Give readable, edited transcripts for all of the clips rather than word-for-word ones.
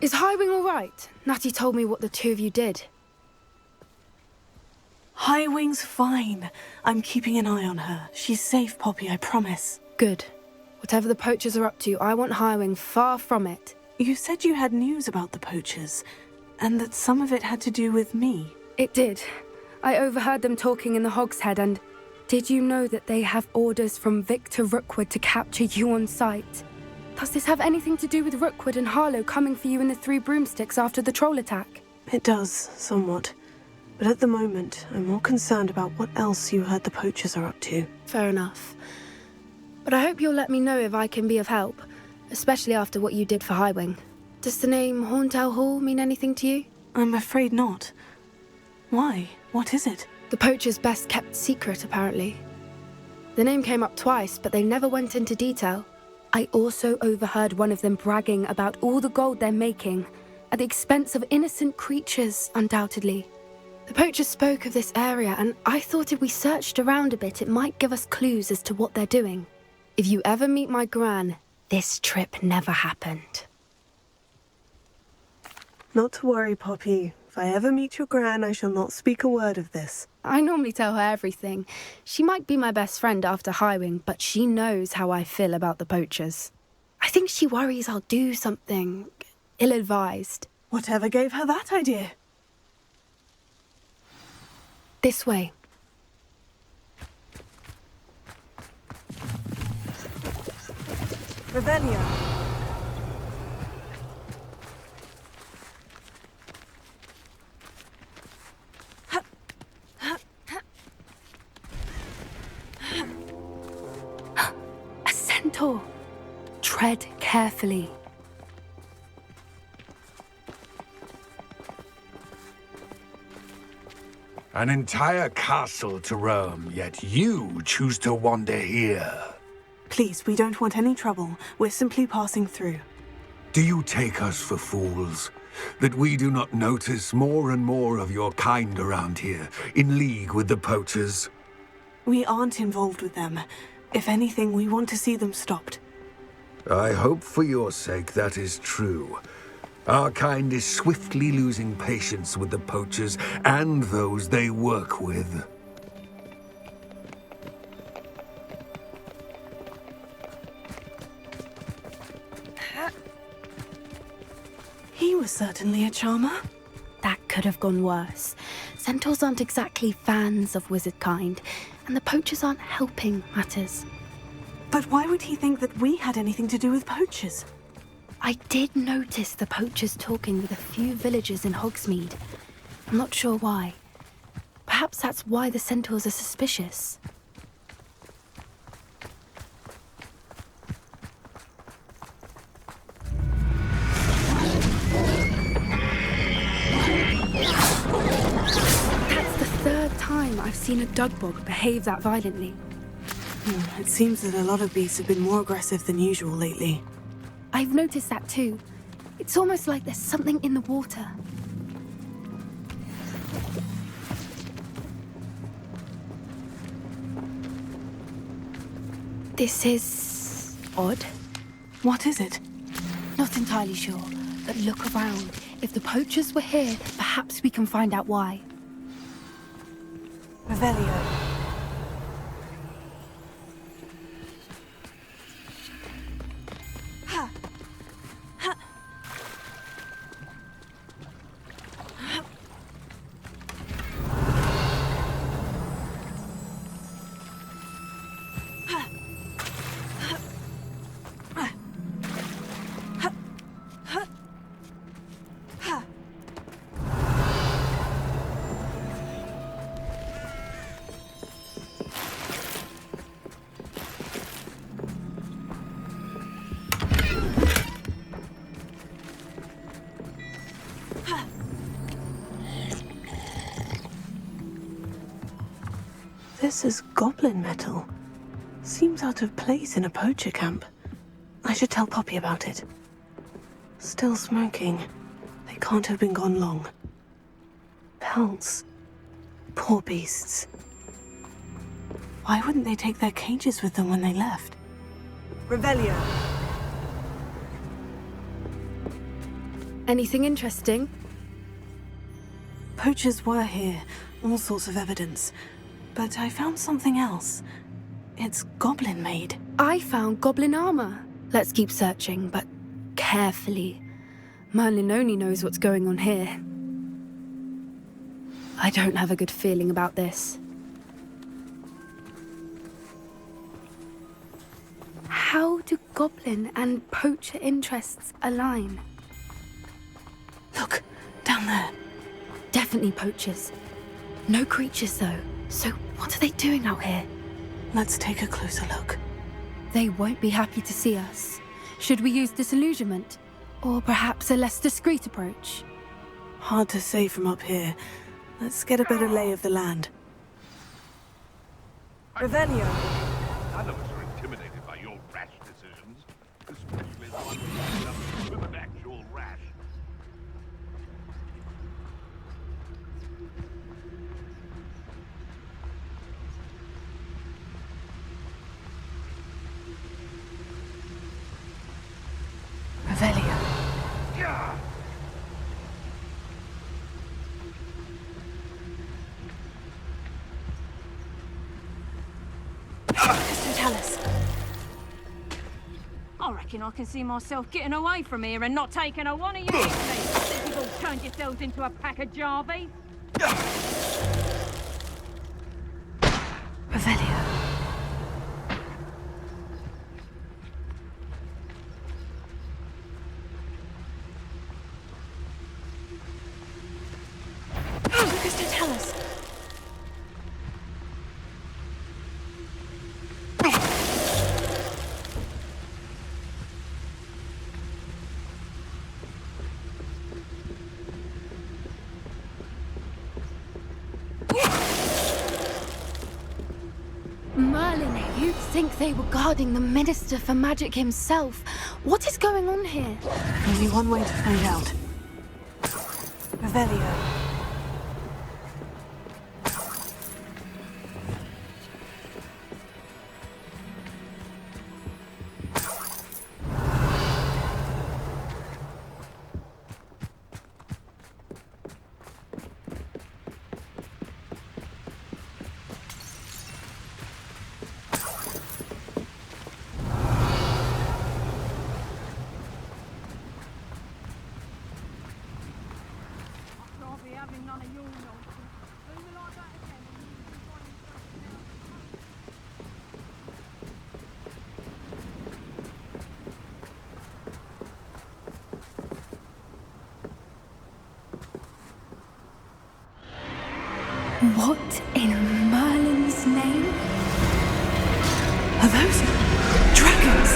Is Highwing all right? Natty told me what the two of you did. Highwing's fine. I'm keeping an eye on her. She's safe, Poppy, I promise. Good. Whatever the Poachers are up to, I want Highwing far from it. You said you had news about the Poachers, and that some of it had to do with me. It did. I overheard them talking in the Hogshead, and did you know that they have orders from Victor Rookwood to capture you on sight? Does this have anything to do with Rookwood and Harlow coming for you in the Three Broomsticks after the troll attack? It does, somewhat. But at the moment, I'm more concerned about what else you heard the Poachers are up to. Fair enough. But I hope you'll let me know if I can be of help, especially after what you did for Highwing. Does the name Horntail Hall mean anything to you? I'm afraid not. Why? What is it? The Poachers' best kept secret, apparently. The name came up twice, but they never went into detail. I also overheard one of them bragging about all the gold they're making, at the expense of innocent creatures, undoubtedly. The Poachers spoke of this area, and I thought if we searched around a bit, it might give us clues as to what they're doing. If you ever meet my gran, this trip never happened. Not to worry, Poppy. If I ever meet your gran, I shall not speak a word of this. I normally tell her everything. She might be my best friend after Highwing, but she knows how I feel about the Poachers. I think she worries I'll do something ill-advised. Whatever gave her that idea? This way. Revelio. A centaur. Tread carefully. An entire castle to roam, yet you choose to wander here. Please, we don't want any trouble. We're simply passing through. Do you take us for fools? That we do not notice more and more of your kind around here, in league with the Poachers? We aren't involved with them. If anything, we want to see them stopped. I hope for your sake that is true. Our kind is swiftly losing patience with the Poachers and those they work with. He was certainly a charmer. That could have gone worse. Centaurs aren't exactly fans of wizard kind, and the Poachers aren't helping matters. But why would he think that we had anything to do with Poachers? I did notice the Poachers talking with a few villagers in Hogsmeade. I'm not sure why. Perhaps that's why the centaurs are suspicious. That's the third time I've seen a Dugbog behave that violently. It seems that a lot of beasts have been more aggressive than usual lately. I've noticed that too. It's almost like there's something in the water. This is odd. What is it? Not entirely sure, but look around. If the Poachers were here, perhaps we can find out why. Revelio. This is goblin metal. Seems out of place in a poacher camp. I should tell Poppy about it. Still smoking. They can't have been gone long. Pelts. Poor beasts. Why wouldn't they take their cages with them when they left? Revelio. Anything interesting? Poachers were here, all sorts of evidence. But I found something else. It's goblin-made. I found goblin armor. Let's keep searching, but carefully. Merlin only knows what's going on here. I don't have a good feeling about this. How do goblin and poacher interests align? Look, down there. Definitely poachers. No creatures, though. So what are they doing out here? Let's take a closer look. They won't be happy to see us. Should we use disillusionment? Or perhaps a less discreet approach? Hard to say from up here. Let's get a better lay of the land. Revelio. None of us are intimidated by your rash decisions, especially the one with an actual rash. Revelio. Tell us. I reckon I can see myself getting away from here and not taking a one of you with me. You've all turned yourselves into a pack of Jarvies. Revelio. Tell us. Merlin, you'd think they were guarding the Minister for Magic himself. What is going on here? Only one way to find out. Revelio. What in Merlin's name? Are those dragons?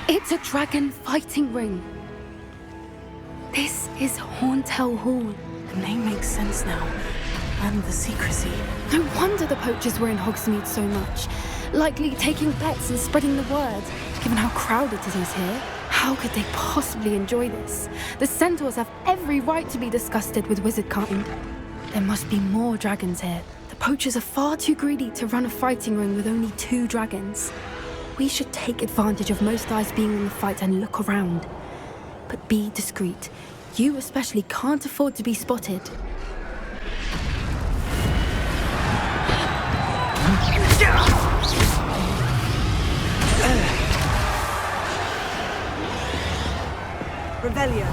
It's a dragon fighting ring. This is Horntail Hall. The name makes sense now. And the secrecy. No wonder the poachers were in Hogsmeade so much. Likely taking bets and spreading the word. Given how crowded it is here, how could they possibly enjoy this? The centaurs have every right to be disgusted with wizard kind. There must be more dragons here. The poachers are far too greedy to run a fighting ring with only 2 dragons. We should take advantage of most eyes being in the fight and look around. But be discreet. You especially can't afford to be spotted. Revelio.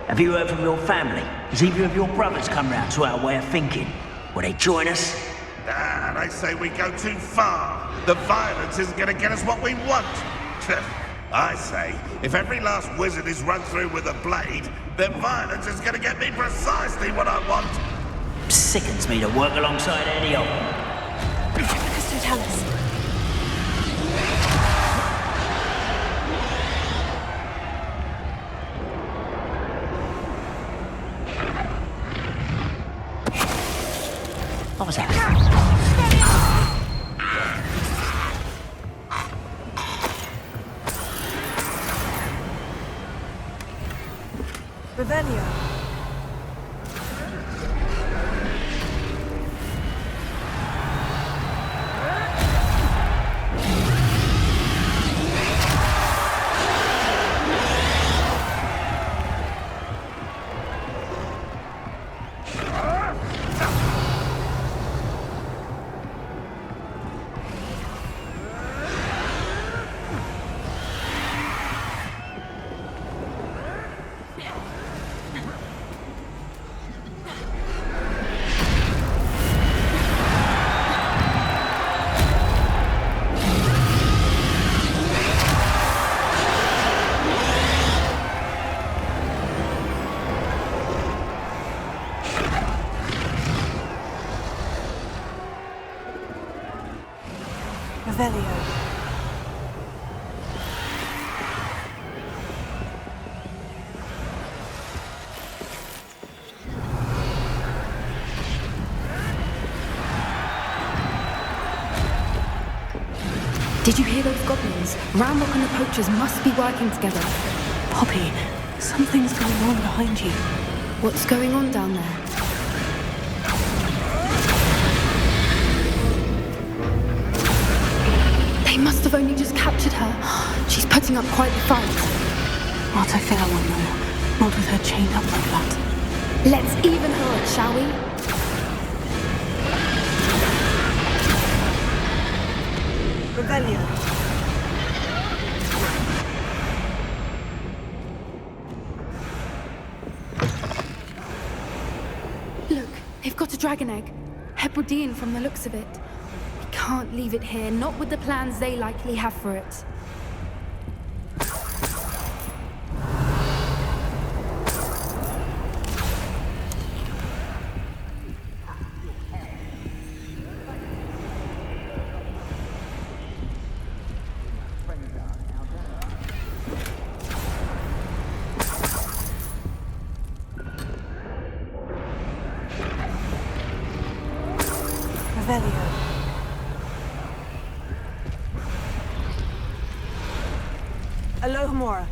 Have you heard from your family? Has either of your brothers come round to our way of thinking? Will they join us? Ah, they say we go too far. The violence isn't going to get us what we want. I say, if every last wizard is run through with a blade, then violence is going to get me precisely what I want. Sickens me to work alongside any of them. Custotalis. What was that? Revelio. Revelio. Did you hear those goblins? Ranrok and the Poachers must be working together. Poppy, something's going on behind you. What's going on down there? They must have only just captured her. She's putting up quite the fight. Not a fair one, though. Not with her chained up like that. Let's even her up, shall we? Revelio. Look, they've got a dragon egg. Hebridean from the looks of it. We can't leave it here, not with the plans they likely have for it. Revelio. Alohomora.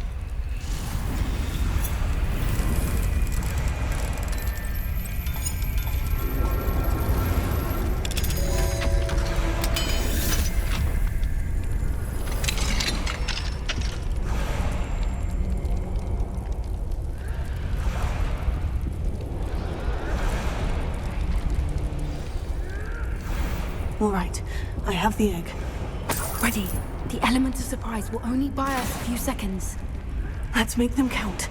All right, I have the egg. Ready. The element of surprise will only buy us a few seconds. Let's make them count.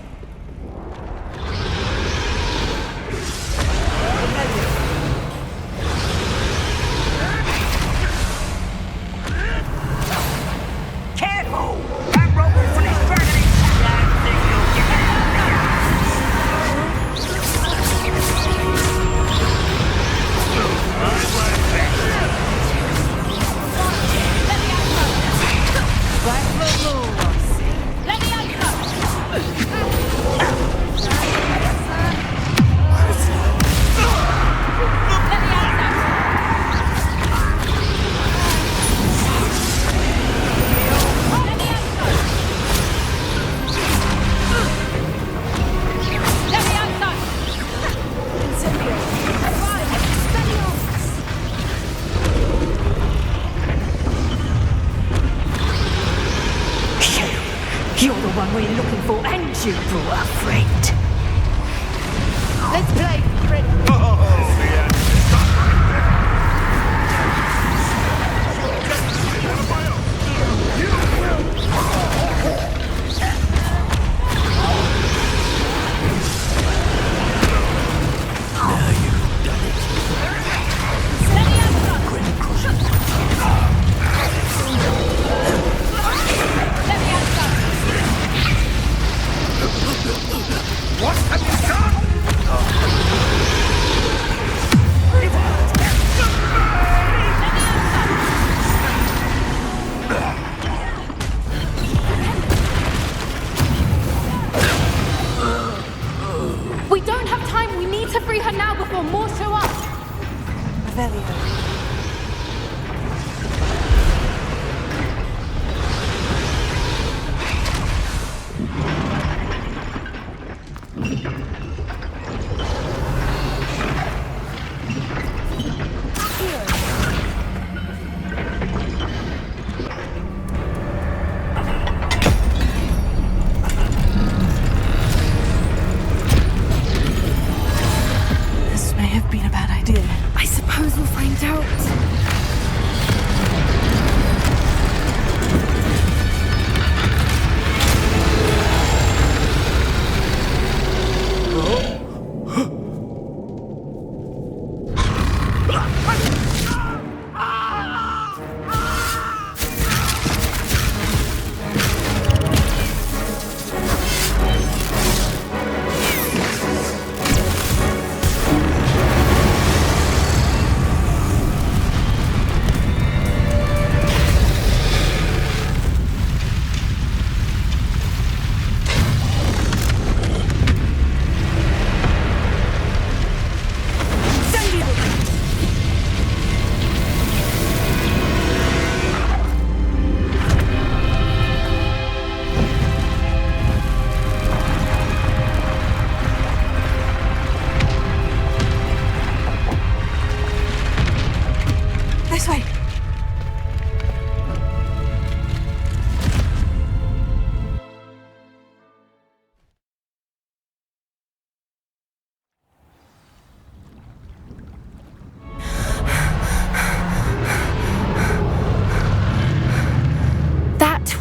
Careful! Ranrok will finish dragon inside. Don't think you'll get You're the one we're looking for, and you brought a friend. Let's play, friend.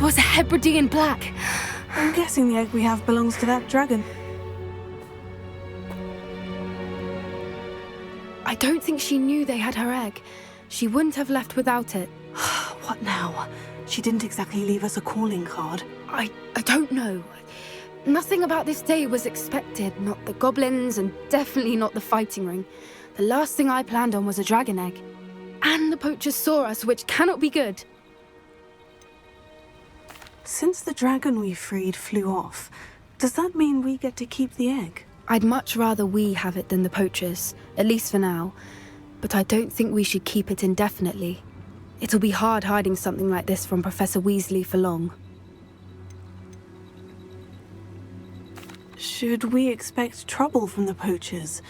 was a Hebridean black. I'm guessing the egg we have belongs to that dragon. I don't think she knew they had her egg. She wouldn't have left without it. What now? She didn't exactly leave us a calling card. I don't know. Nothing about this day was expected. Not the goblins, and definitely not the fighting ring. The last thing I planned on was a dragon egg. And the poachers saw us, which cannot be good. Since the dragon we freed flew off, does that mean we get to keep the egg? I'd much rather we have it than the poachers, at least for now. But I don't think we should keep it indefinitely. It'll be hard hiding something like this from Professor Weasley for long. Should we expect trouble from the poachers,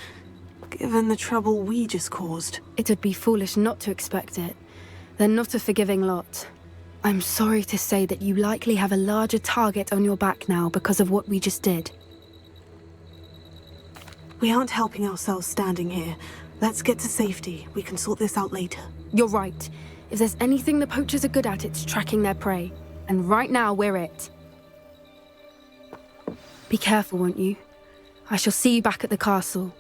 given the trouble we just caused? It would be foolish not to expect it. They're not a forgiving lot. I'm sorry to say that you likely have a larger target on your back now because of what we just did. We aren't helping ourselves standing here. Let's get to safety. We can sort this out later. You're right. If there's anything the poachers are good at, it's tracking their prey. And right now, we're it. Be careful, won't you? I shall see you back at the castle.